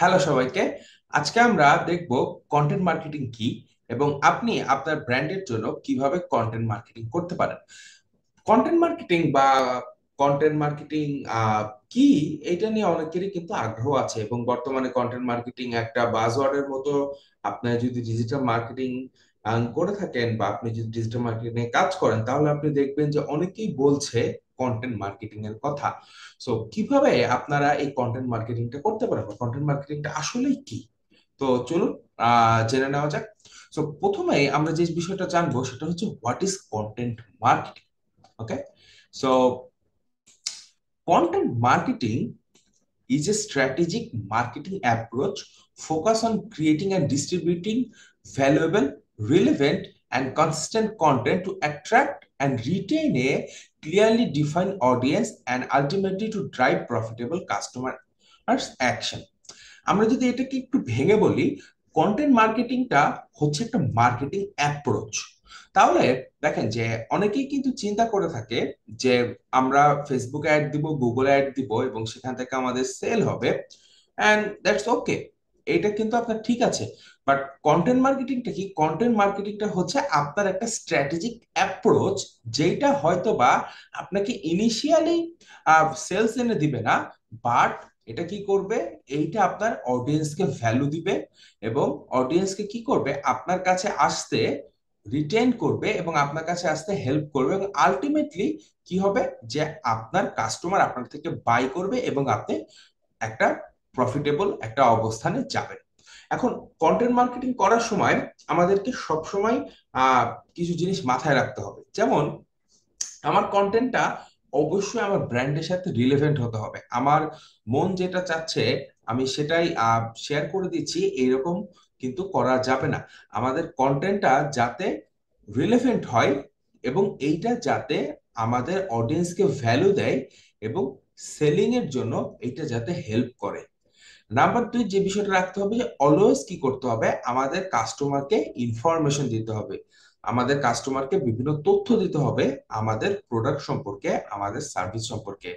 Hello সবাইকে। আজকে আমরা দেখব কন্টেন্ট মার্কেটিং কি এবং আপনি আপনার ব্র্যান্ডের জন্য কিভাবে কন্টেন্ট মার্কেটিং করতে পারেন। কন্টেন্ট মার্কেটিং বা কন্টেন্ট মার্কেটিং কি, এটা নিয়ে অনেকেরই কিন্তু আগ্রহ আছে এবং বর্তমানে কন্টেন্ট মার্কেটিং একটা বাজওয়ার্ডের মতো। আপনি যদি ডিজিটাল মার্কেটিং করে থাকেন বা আপনি যদি ডিজিটাল মার্কেটিং এ কাজ করেন, তাহলে আপনি দেখবেন যে অনেকেই বলছে কন্টেন্ট মার্কেটিং এর কথা। সো কিভাবে আপনারা এই কন্টেন্ট মার্কেটিংটা করতে পারেন, কন্টেন্ট মার্কেটিংটা আসলেই কি, তো চলুন জেনে নেওয়া যাক। সো প্রথমে আমরা যে বিষয়টা জানবো সেটা হচ্ছে what is content marketing. Okay, so content marketing is a strategic marketing approach focused on creating and distributing valuable, relevant, and consistent content to attract and retain a clearly defined audience and ultimately to drive profitable customer action. আমরা যদি এটাকে একটু ভেঙে বলি, content মার্কেটিংটা হচ্ছে একটা marketing approach. তাহলে দেখেন যে অনেকেই কিন্তু চিন্তা করে থাকে যে আমরা ফেসবুকে অ্যাড দিব, গুগলে অ্যাড দিব এবং সেখান থেকে আমাদের সেল হবে, এন্ড দ্যাটস ওকে। এটা কিন্তু আপনার ঠিক আছে, বাট কন্টেন্ট মার্কেটিংটা কি? কন্টেন্ট মার্কেটিংটা হচ্ছে আপনার একটা স্ট্র্যাটেজিক অ্যাপ্রোচ, যেটা হয়তো বা আপনাকে ইনিশিয়ালি সেলস এনে দিবে না, বাট এটা কি করবে? এইটা আপনার অডিয়েন্সকে ভ্যালু দিবে এবং অডিয়েন্সকে কি করবে? আপনার কাছে আসতে রিটেন করবে এবং আপনার কাছে আসতে হেল্প করবে এবং আলটিমেটলি কি হবে? যে আপনার কাস্টমার আপনার থেকে বাই করবে এবং আপনি একটা প্রফিটেবল একটা অবস্থানে যাবেন। এখন কন্টেন্ট মার্কেটিং করার সময় আমাদেরকে সব সময় আহ কিছু জিনিস মাথায় রাখতে হবে। যেমন আমার কন্টেন্টটা অবশ্যই আমার ব্র্যান্ডের সাথে রিলেভেন্ট হতে হবে। আমার মন যেটা চাচ্ছে আমি সেটাই শেয়ার করে দিচ্ছি, এরকম কিন্তু করা যাবে না। আমাদের কন্টেন্টটা যাতে রিলেভেন্ট হয় এবং এইটা যাতে আমাদের অডিয়েন্সকে ভ্যালু দেয় এবং সেলিং এর জন্য এইটা যাতে হেল্প করে। নাম্বার দুই যে বিষয়টা রাখতে হবে, যে অলওয়েজ কি করতে হবে? আমাদের কাস্টমারকে ইনফরমেশন দিতে হবে, আমাদের কাস্টমারকে বিভিন্ন তথ্য দিতে হবে আমাদের প্রোডাক্ট সম্পর্কে, আমাদের সার্ভিস সম্পর্কে।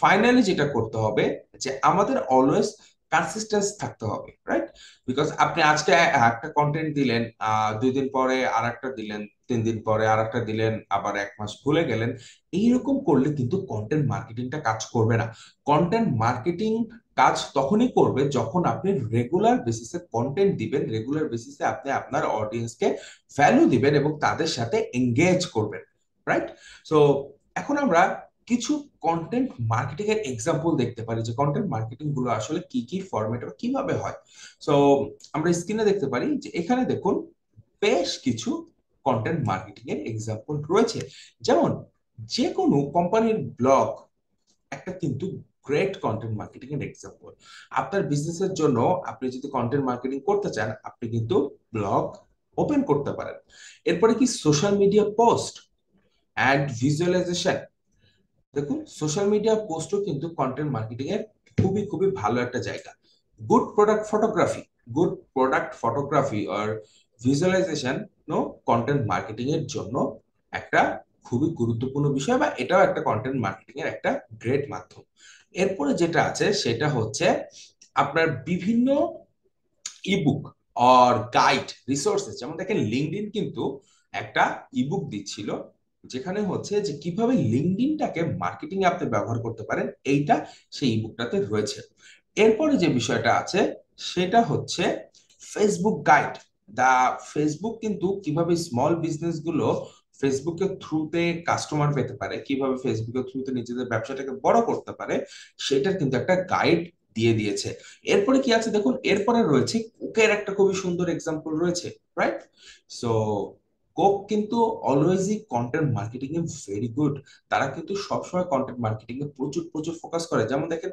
ফাইনালি যেটা করতে হবে যে আমাদের অলওয়েজ কনসিস্টেন্স থাকতে হবে, রাইট? বিকজ আপনি আজকে একটা কন্টেন্ট দিলেন, 2 দিন পরে আর একটা দিলেন, 3 দিন পরে আর একটা দিলেন, আবার 1 মাস ভুলে গেলেন। এইরকম করলে কিন্তু কন্টেন্ট মার্কেটিংটা কাজ করবে না। কন্টেন্ট মার্কেটিং কাজ তখনই করবে যখন আপনি রেগুলার বেসিসে কন্টেন্ট দিবেন, রেগুলার বেসিসে আপনি আপনার অডিয়েন্সকে ভ্যালু দিবেন এবং তাদের সাথে এঙ্গেজ করবেন, রাইট? সো এখন আমরা কিছু কন্টেন্ট মার্কেটিং এর এক্সাম্পল দেখতে পারি যে কন্টেন্ট মার্কেটিং গুলো আসলে কি কি ফরম্যাটে বা কিভাবে হয়। সো আমরা স্ক্রিনে দেখতে পারি যে এখানে দেখুন বেশ কিছু কন্টেন্ট মার্কেটিং এর এক্সাম্পল রয়েছে। যেমন যে কোনো কোম্পানির ব্লগ একটা কিন্তু গ্রেট কন্টেন্ট মার্কেটিং এর এক্সাম্পল। আপনার বিজনেসের জন্য আপনি যদি কন্টেন্ট মার্কেটিং করতে চান, আপনি কিন্তু ব্লগ ওপেন করতে পারেন। এরপরে কি social media post and visualisation. দেখুন সোশ্যাল মিডিয়া পোস্টও কিন্তু কন্টেন্ট মার্কেটিং এর খুবই খুবই ভালো একটা জায়গা। Good product photography, good product photography আর ভিজুয়ালাইজেশন নো কন্টেন্ট মার্কেটিং এর জন্য একটা খুবই গুরুত্বপূর্ণ বিষয়, বা এটাও একটা কন্টেন্ট মার্কেটিং এর একটা গ্রেট মাধ্যম। এরপরে যেটা আছে সেটা হচ্ছে আপনার বিভিন্ন ইবুক আর গাইড রিসোর্সেস। যেমন দেখেন লিঙ্কডইন কিন্তু একটা ইবুক দিচ্ছিল, যেখানে হচ্ছে যে কিভাবে লিঙ্কডইনটাকে মার্কেটিং এ আপনি ব্যবহার করতে পারেন, এইটা সেই ইবুকটাতে রয়েছে। এরপরে যে বিষয়টা আছে সেটা হচ্ছে ফেসবুক গাইড। দা ফেসবুক কিন্তু কিভাবে স্মল বিজনেস গুলো ফেসবুকের থ্রুতে কাস্টমার পেতে পারে, কিভাবে ফেসবুকের থ্রুতে নিজেদের ব্যবসাটাকে বড় করতে পারে, সেটার কিন্তু একটা গাইড দিয়ে দিয়েছে। এরপরে কি আছে দেখুন, এরপরে রয়েছে কোকের একটা খুবই সুন্দর এক্সাম্পল রয়েছে, রাইট? সো কোক কিন্তু অলওয়েজই কন্টেন্ট মার্কেটিং এ ভেরি গুড। তারা কিন্তু সবসময় কন্টেন্ট মার্কেটিং এ প্রচুর প্রচুর ফোকাস করে। যেমন দেখেন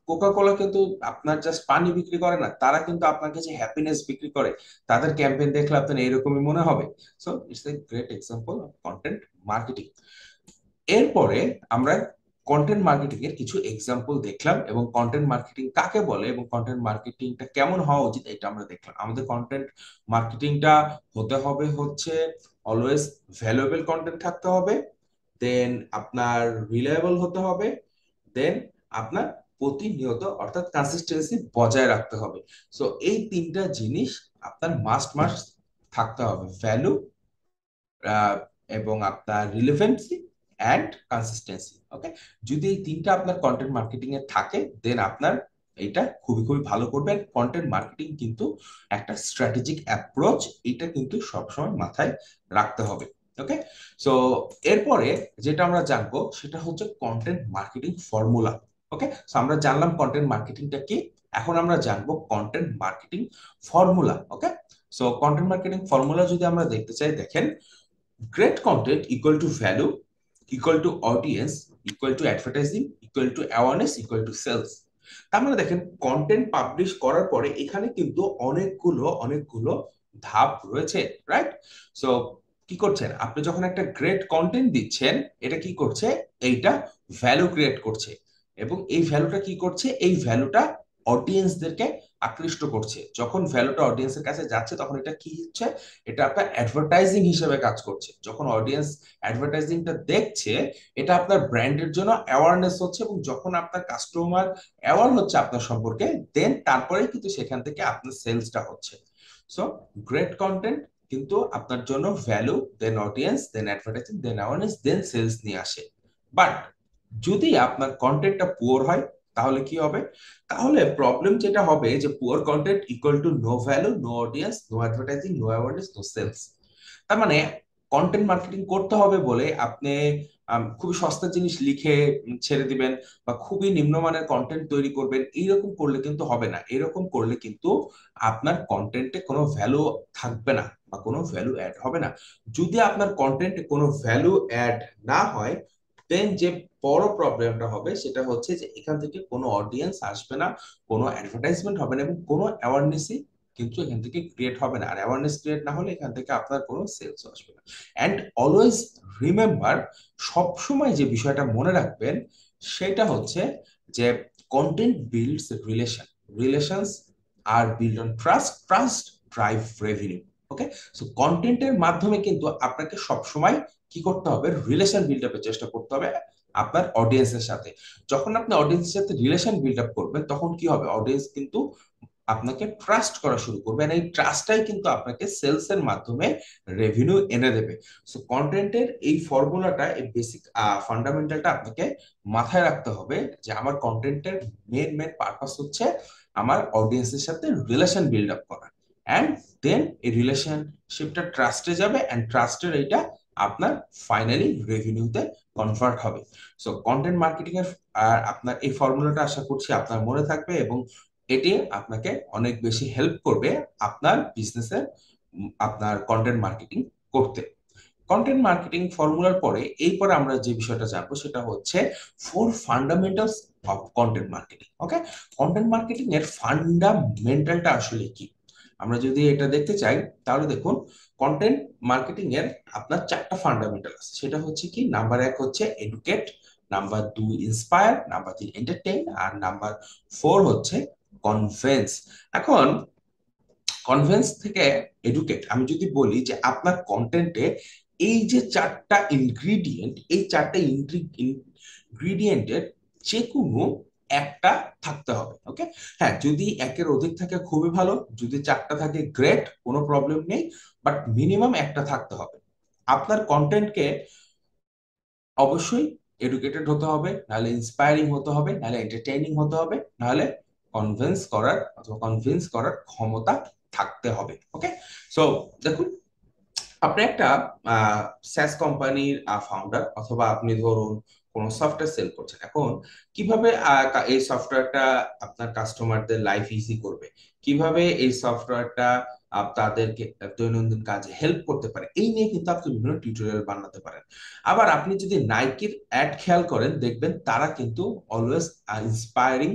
কোকা কোলা কিন্তু আপনার জাস্ট পানি বিক্রি করে না, তারা কিন্তু আপনার কাছে হ্যাপিনেস বিক্রি করে। তাদের ক্যাম্পেইন দেখলে আপনার এরকমই মনে হবে। So it's a great example of content marketing. এরপরে আমরা কন্টেন্ট মার্কেটিং এর কিছু এক্সাম্পল দেখলাম এবং কন্টেন্ট মার্কেটিং কাকে বলে এবং কন্টেন্ট মার্কেটিংটা কেমন হওয়া উচিত এটা আমরা দেখলাম। আমাদের কন্টেন্ট মার্কেটিংটা হতে হবে হচ্ছে অলওয়েজ ভ্যালুয়েবল কন্টেন্ট থাকতে হবে, দেন আপনার রিলায়েবল হতে হবে, দেন আপনার প্রতিনিয়ত অর্থাৎ কনসিস্টেন্সি বজায় রাখতে হবে। সো এই তিনটা জিনিস আপনার মাস্ট থাকতে হবে, ভ্যালু এবং আপনার রিলেভেন্সি অ্যান্ড কনসিস্টেন্সি। ওকে, যদি এই তিনটা আপনার কন্টেন্ট মার্কেটিং এ থাকে দেন আপনার এটা খুবই খুবই ভালো করবেন। কন্টেন্ট মার্কেটিং কিন্তু একটা স্ট্র্যাটেজিক অ্যাপ্রোচ, এটা কিন্তু সবসময় মাথায় রাখতে হবে। ওকে, সো এরপরে যেটা আমরা জানবো সেটা হচ্ছে কন্টেন্ট মার্কেটিং ফর্মুলা। ওকে, সো আমরা জানলাম কন্টেন্ট মার্কেটিংটা কি, এখন আমরা জানবো কন্টেন্ট মার্কেটিং ফর্মুলা। ওকে, সো কন্টেন্ট মার্কেটিং ফর্মুলা যদি আমরা দেখতে চাই, দেখেন, great content equal to value equal to audience equal to advertising equal to awareness equal to sales। তার মানে দেখেন কন্টেন্ট পাবলিশ করার পরে এখানে কিন্তু অনেকগুলো ধাপ রয়েছে, রাইট? সো কি করছেন আপনি, যখন একটা গ্রেট কন্টেন্ট দিচ্ছেন এটা কি করছে, এইটা ভ্যালু ক্রিয়েট করছে, এবং এই ভ্যালুটা কি করছে, এই ভ্যালুটা অডিয়েন্সদেরকে আকৃষ্ট করছে। যখন ভ্যালুটা অডিয়েন্সের কাছে যাচ্ছে তখন এটা কি হচ্ছে, এটা আপনার অ্যাডভার্টাইজিং হিসেবে কাজ করছে। যখন অডিয়েন্স অ্যাডভার্টাইজিংটা দেখছে এটা আপনার ব্র্যান্ডের জন্য অ্যাওয়ারনেস হচ্ছে, এবং যখন আপনার কাস্টমার অ্যাওয়ার হচ্ছে আপনার সম্পর্কে দেন তারপরে কিন্তু সেখান থেকে আপনার সেলসটা হচ্ছে। সো গ্রেট কন্টেন্ট কিন্তু আপনার জন্য ভ্যালু, দেন অডিয়েন্স, দেন অ্যাডভার্টাইজিং, দেন অ্যাওয়ারনেস, দেন সেলস নিয়ে আসে। বাট যদি আপনার কন্টেন্টটা পুয়ার হয় তাহলে কি হবে, তাহলে প্রবলেম যেটা হবে যে poor content equal to no value, no audience, no advertising, no awareness, no sales. তার মানে কন্টেন্ট মার্কেটিং করতে হবে বলে আপনি খুবই সস্তা জিনিস লিখে ছেড়ে দিবেন বা খুবই নিম্নমানের কন্টেন্ট তৈরি করবেন, এইরকম করলে কিন্তু হবে না। এরকম করলে কিন্তু আপনার কন্টেন্টে কোনো ভ্যালু থাকবে না বা কোনো ভ্যালু অ্যাড হবে না। যদি আপনার কন্টেন্টে কোনো ভ্যালু অ্যাড না হয় দেন যে বড় প্রবলেমটা হবে সেটা হচ্ছে যে এখান থেকে কোনো অডিয়েন্স আসবে না, কোনো অ্যাডভার্টাইজমেন্ট হবে না, এবং কোনো অ্যাওয়ারনেসই কিন্তু এখান থেকে ক্রিয়েট হবে না। আর অ্যাওয়ারনেস ক্রিয়েট না হলে এখান থেকে আপনার কোনো সেলস আসবে না। অ্যান্ড অলওয়েজ রিমেম্বার, সবসময় যে বিষয়টা মনে রাখবেন সেটা হচ্ছে যে content builds relation, relations are build on trust, trust drive revenue. Okay, so কন্টেন্টের মাধ্যমে কিন্তু আপনাকে সবসময় কি করতে হবে, রিলেশন বিল্ড আপের চেষ্টা করতে হবে আপনার অডিয়েন্সের সাথে। যখন আপনি অডিয়েন্সের সাথে রিলেশন বিল্ড আপ করবেন তখন কি হবে, অডিয়েন্স কিন্তু আপনাকে ট্রাস্ট করা শুরু করবে, আর এই ট্রাস্টটাই কিন্তু আপনাকে সেলস এর মাধ্যমে রেভিনিউ এনে দেবে। সো কন্টেন্টের এই ফর্মুলাটা, এই বেসিক ফান্ডামেন্টালটা আপনাকে মাথায় রাখতে হবে যে আমার কন্টেন্টের মেন পারপাস হচ্ছে আমার অডিয়েন্সের সাথে রিলেশন বিল্ড আপ করা, অ্যান্ড দেন এই রিলেশনশিপটা ট্রাস্টে যাবে, অ্যান্ড ট্রাস্টের এইটা আপনার ফাইনালি রেভিনিউতে কনভার্ট হবে। সো কন্টেন্ট মার্কেটিং এর আপনার এই ফর্মুলাটা আশা করছি আপনার মনে থাকবে, এবং এটি আপনাকে অনেক বেশি হেল্প করবে আপনার বিজনেসে আপনার কন্টেন্ট মার্কেটিং করতে। কন্টেন্ট মার্কেটিং ফর্মুলার পরে এরপরে আমরা যে বিষয়টা জানবো সেটা হচ্ছে four fundamentals of content marketing. Okay, content marketing এর ফান্ডামেন্টালটা আসলে কি, আমরা যদি এটা দেখতে চাই তাহলে দেখুন, কন্টেন্ট মার্কেটিং এর আপনার চারটা ফান্ডামেন্টাল আছে। সেটা হচ্ছে কি, নাম্বার এক হচ্ছে এডুকেট, নাম্বার দুই ইন্সপায়ার, নাম্বার তিন এন্টারটেইন, আর নাম্বার ফোর হচ্ছে কনভেন্স। এখন কনভেন্স থেকে এডুকেট, আমি যদি বলি যে আপনার কন্টেন্টে এই যে চারটা ইনগ্রিডিয়েন্ট, এই চারটা ইনগ্রিডিয়েন্টের যে কোনো একটা থাকতে হবে। ওকে, হ্যাঁ, যদি একের অধিক থাকে খুবই ভালো, যদি চারটা থাকে গ্রেট, কোনো প্রবলেম নেই, বাট মিনিমাম একটা থাকতে হবে। আপনার কন্টেন্টকে অবশ্যই এডুকেটেড হতে হবে, নাহলে ইন্সপায়ারিং হতে হবে, নাহলে এন্টারটেইনিং হতে হবে, নাহলে কনভিন্স করার ক্ষমতা থাকতে হবে। ওকে, সো দেখুন, আপনি একটা স্যাস কোম্পানির ফাউন্ডার, অথবা আপনি ধরুন কোন সফটওয়্যার সেল করছেন। এখন কিভাবে এই সফটওয়্যারটা আপনার কাস্টমারদের লাইফ ইজি করবে, কিভাবে এই সফটওয়্যারটা তাদেরকে দৈনন্দিন কাজে হেল্প করতে পারে, এই নিয়ে কিন্তু আপনি বিভিন্ন টিউটোরিয়াল বানাতে পারেন। আবার আপনি যদি নাইকির অ্যাড খেয়াল করেন দেখবেন তারা কিন্তু অলওয়েজ ইন্সপায়ারিং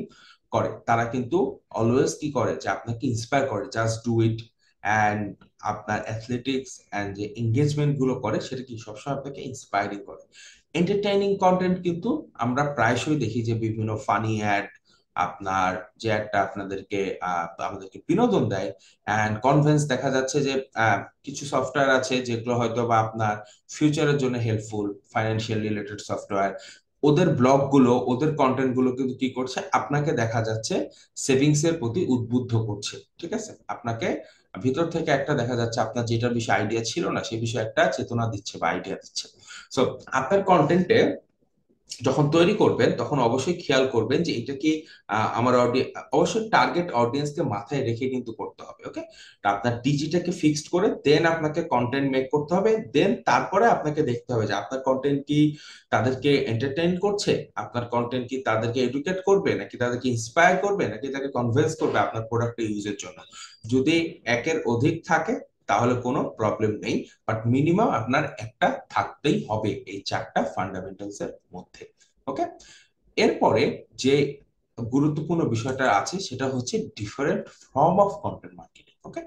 করে, তারা কিন্তু অলওয়েজ কি করে যে আপনাকে ইন্সপায়ার করে, জাস্ট ডু ইট। অ্যান্ড আপনার অ্যাথলেটিক্স অ্যান্ড যে এঙ্গেজমেন্ট গুলো করে সেটা কি সবসময় আপনাকে ইন্সপায়ারিং করে। এন্টারটেইনিং কন্টেন্ট কিন্তু আমরা প্রায়শই দেখি যে বিভিন্ন ফানি অ্যাড, আপনার যে একটা আপনাদেরকে আমাদেরকে বিনোদন দেয়। অ্যান্ড কনভেন্স দেখা যাচ্ছে যে কিছু সফটওয়্যার আছে যেগুলো হয়তো বা আপনার ফিউচারের জন্য হেল্পফুল, ফাইন্যান্সিয়াল রিলেটেড সফটওয়্যার, ওদের ব্লগ গুলো, ওদের কন্টেন্ট গুলো কিন্তু কি করছে, আপনাকে দেখা যাচ্ছে সেভিংস এর প্রতি উদ্বুদ্ধ করছে। ঠিক আছে, আপনাকে ভিতর থেকে একটা দেখা যাচ্ছে আপনার যেটার বিষয়ে আইডিয়া ছিল না সেই বিষয়ে একটা চেতনা দিচ্ছে বা আইডিয়া দিচ্ছে। সো আপনার কন্টেন্টে যখন তৈরি করবেন তখন অবশ্যই খেয়াল করবেন যে এটা কি আমার অডিয়েন্স, অবশ্যই টার্গেট অডিয়েন্সকে মাথায় রেখে কিন্তু করতে হবে। ওকে, আপনার ডিজিটাকে ফিক্সড করে দেন আপনাকে কন্টেন্ট মেক করতে হবে। দেন তারপরে আপনাকে দেখতে হবে যে আপনার কন্টেন্ট কি তাদেরকে এন্টারটেইন করছে, আপনার কন্টেন্ট কি তাদেরকে এডুকেট করবে, নাকি তাদেরকে ইন্সপায়ার করবে, নাকি তাকে কনভিন্স করবে আপনার প্রোডাক্ট ইউজের জন্য। যদি একের অধিক থাকে তাহলে কোনো প্রবলেম নেই, বাট মিনিমাম আপনার একটা থাকতেই হবে এই চারটা ফান্ডামেন্টালস এর মধ্যে। ওকে, এরপরে যে গুরুত্বপূর্ণ বিষয়টা আছে সেটা হচ্ছে different form of content marketing. Okay,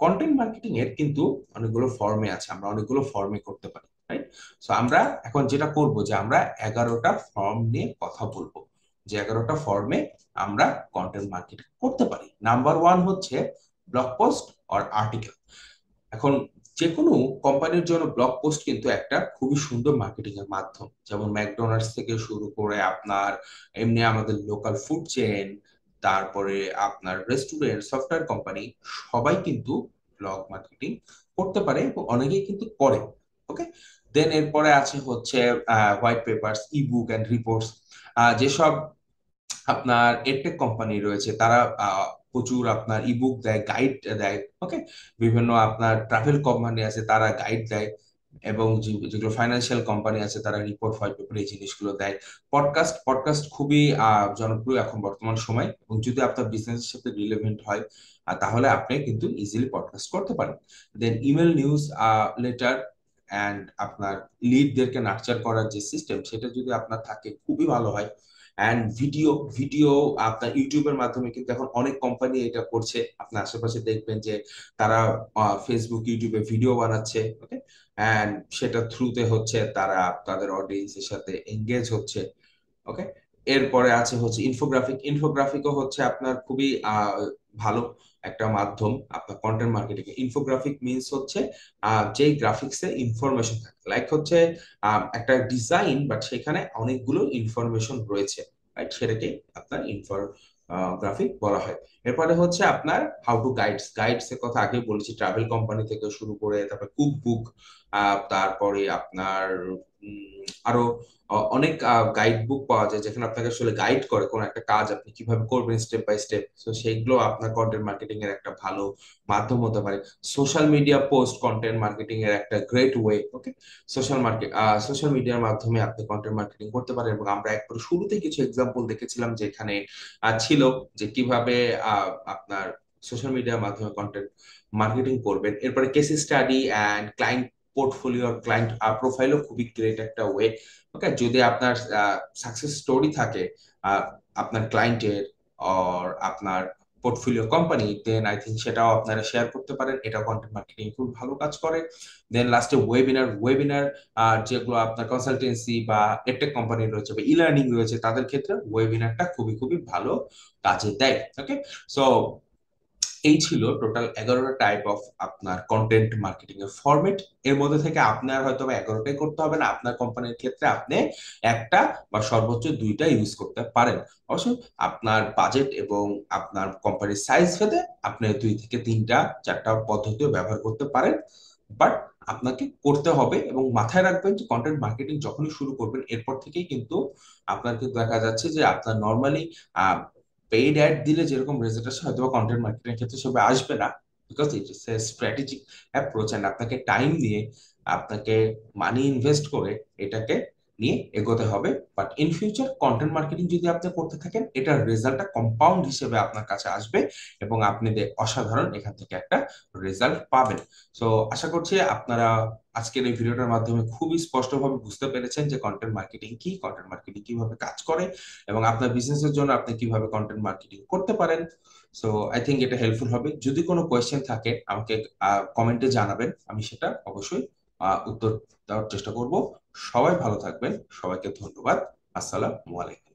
content marketing এর কিন্তু অনেকগুলো ফর্মে আছে, আমরা অনেকগুলো ফর্মে করতে পারি, রাইট? সো আমরা এখন যেটা করব যে আমরা 11টা ফর্ম নিয়ে কথা বলবো, যে 11টা ফর্মে আমরা কন্টেন্ট মার্কেটিং করতে পারি। নাম্বার ওয়ান হচ্ছে ব্লগ পোস্ট অর আর্টিকেল। এখন যে কোনো কোম্পানির জন্য ব্লগ পোস্ট কিন্তু একটা খুবই সুন্দর মার্কেটিং এর মাধ্যম। যেমন ম্যাকডোনাল্ডস থেকে শুরু করে আপনার এমনি আমাদের লোকাল ফুড চেইন, তারপরে আপনার রেস্টুরেন্ট, সফটওয়্যার কোম্পানি, সবাই কিন্তু ব্লগ মার্কেটিং করতে পারে এবং অনেকেই কিন্তু করে। ওকে, দেন এরপরে আছে হচ্ছে white papers, ebook and reports. যেসব আপনার এডটেক কোম্পানি রয়েছে তারা প্রচুর আপনার ইবুক দেয়, গাইড দেয়। ওকে, বিভিন্ন আপনার ট্রাভেল কোম্পানি আছে তারা গাইড দেয়, এবং যেগুলো ফাইন্যান্সিয়াল কোম্পানি আছে তারা রিপোর্ট, হোয়াইট পেপার, এই জিনিসগুলো দেয়। পডকাস্ট পডকাস্ট খুবই জনপ্রিয় এখন বর্তমান সময়, এবং যদি আপনার বিজনেসের সাথে রিলেভেন্ট হয় তাহলে আপনি কিন্তু ইজিলি পডকাস্ট করতে পারেন। দেন ইমেল, নিউজ লেটার, অ্যান্ড আপনার লিডদেরকে নার্চার করার যে সিস্টেম সেটা যদি আপনার থাকে খুবই ভালো হয়। অ্যান্ড ভিডিও, ভিডিও আপনার ইউটিউবের মাধ্যমে কিন্তু এখন অনেক কোম্পানি এটা করছে। আপনার আশেপাশে দেখবেন যে তারা ফেসবুক, ইউটিউবে ভিডিও বানাচ্ছে। ওকে, অ্যান্ড সেটা থ্রুতে হচ্ছে তারা তাদের অডিয়েন্সের সাথে এঙ্গেজ হচ্ছে। ওকে, এরপরে আছে হচ্ছে ইনফোগ্রাফিক। ইনফোগ্রাফিকও হচ্ছে আপনার খুবই ভালো একটা মাধ্যম আপনার কন্টেন্ট মার্কেটিং এ। ইনফোগ্রাফিক মিন্স হচ্ছে যে গ্রাফিক্সে ইনফরমেশন থাকে, লাইক হচ্ছে একটা ডিজাইন বাট সেখানে অনেকগুলো ইনফরমেশন রয়েছে, রাইট? সেটাকে আপনার ইনফোগ্রাফিক বলা হয়। এরপরে হচ্ছে আপনার হাউ টু গাইডস। গাইডস এর কথা আগে বলেছি, ট্রাভেল কোম্পানি থেকে শুরু করে তারপর কুক বুক, তারপরে আপনার আরো অনেক গাইড বুক পাওয়া যায় যেখানে আপনাকে আসলে গাইড করে কোন একটা কাজ আপনি কিভাবে করবেন স্টেপ বাই স্টেপ। তো সেইগুলো আপনার কন্টেন্ট মার্কেটিং এর একটা ভালো মাধ্যম হতে পারে। Social media post content marketing এর একটা গ্রেট ওয়ে। ওকে, সোশ্যাল মিডিয়ার মাধ্যমে আপনি কন্টেন্ট মার্কেটিং করতে পারেন, এবং আমরা একবার শুরুতে কিছু এক্সাম্পল দেখেছিলাম যেখানে ছিল যে কিভাবে আপনার সোশ্যাল মিডিয়ার মাধ্যমে কন্টেন্ট মার্কেটিং করবেন। এরপরে case study and client portfolio, client প্রোফাইলও খুবই গ্রেট একটা ওয়ে। ওকে, যদি আপনার সাকসেস স্টোরি থাকে আপনার ক্লায়েন্টের অর আপনার portfolio company, then I think সেটাও আপনারা শেয়ার করতে পারেন, এটা কন্টেন্ট মার্কেটিং খুব ভালো কাজ করে। দেন লাস্টে ওয়েবিনার। ওয়েবিনার যেগুলো আপনার কনসালটেন্সি বা এডটেক কোম্পানি রয়েছে বা ই লার্নিং রয়েছে তাদের ক্ষেত্রে ওয়েবিনারটা খুবই খুবই ভালো কাজে দেয়। ওকে, সো এই ছিল টোটাল 11টা টাইপ অফ আপনার কন্টেন্ট মার্কেটিং এর ফরম্যাট। এর মধ্যে থেকে আপনার হয়তো বা 11টাই করতে হবে না, আপনার কোম্পানির ক্ষেত্রে আপনি একটা বা সর্বোচ্চ দুইটা ইউজ করতে পারেন। অবশ্য আপনার বাজেট এবং আপনার কোম্পানির সাইজ ভেদে আপনি 2 থেকে 3টা 4টা পদ্ধতিও ব্যবহার করতে পারেন, বাট আপনাকে করতে হবে। এবং মাথায় রাখবেন যে কন্টেন্ট মার্কেটিং যখনই শুরু করবেন এরপর থেকেই কিন্তু আপনার কিন্তু দেখা যাচ্ছে যে আপনার নর্মালি পেইড অ্যাড দিলে যেরকম রেজাল্ট আসে হয়তো কন্টেন্ট মার্কেটিং এর ক্ষেত্রে সেভাবে আসবে না, because it is a strategic approach, and আপনাকে টাইম দিয়ে, আপনাকে মানি ইনভেস্ট করে এটাকে নিয়ে এগোতে হবে। But in future content marketing যদি আপনি করতে থাকেন এটার রেজাল্টটা কম্পাউন্ড হিসেবে আপনার কাছে আসবে, এবং আপনি অসাধারণ এখান থেকে একটা রেজাল্ট পাবেন। সো আশা করছি আপনারা আজকের এই ভিডিওটার মাধ্যমে খুবই স্পষ্টভাবে বুঝতে পেরেছেন যে কন্টেন্ট মার্কেটিং কি, কন্টেন্ট মার্কেটিং কিভাবে কাজ করে, এবং আপনার বিজনেসের জন্য আপনি কিভাবে কন্টেন্ট মার্কেটিং করতে পারেন। সো আই থিঙ্ক এটা হেল্পফুল হবে। যদি কোনো কোয়েশ্চেন থাকে আমাকে কমেন্টে জানাবেন, আমি সেটা অবশ্যই উত্তর দেওয়ার চেষ্টা করব। সবাই ভালো থাকবেন, সবাইকে ধন্যবাদ। আসসালামু আলাইকুম।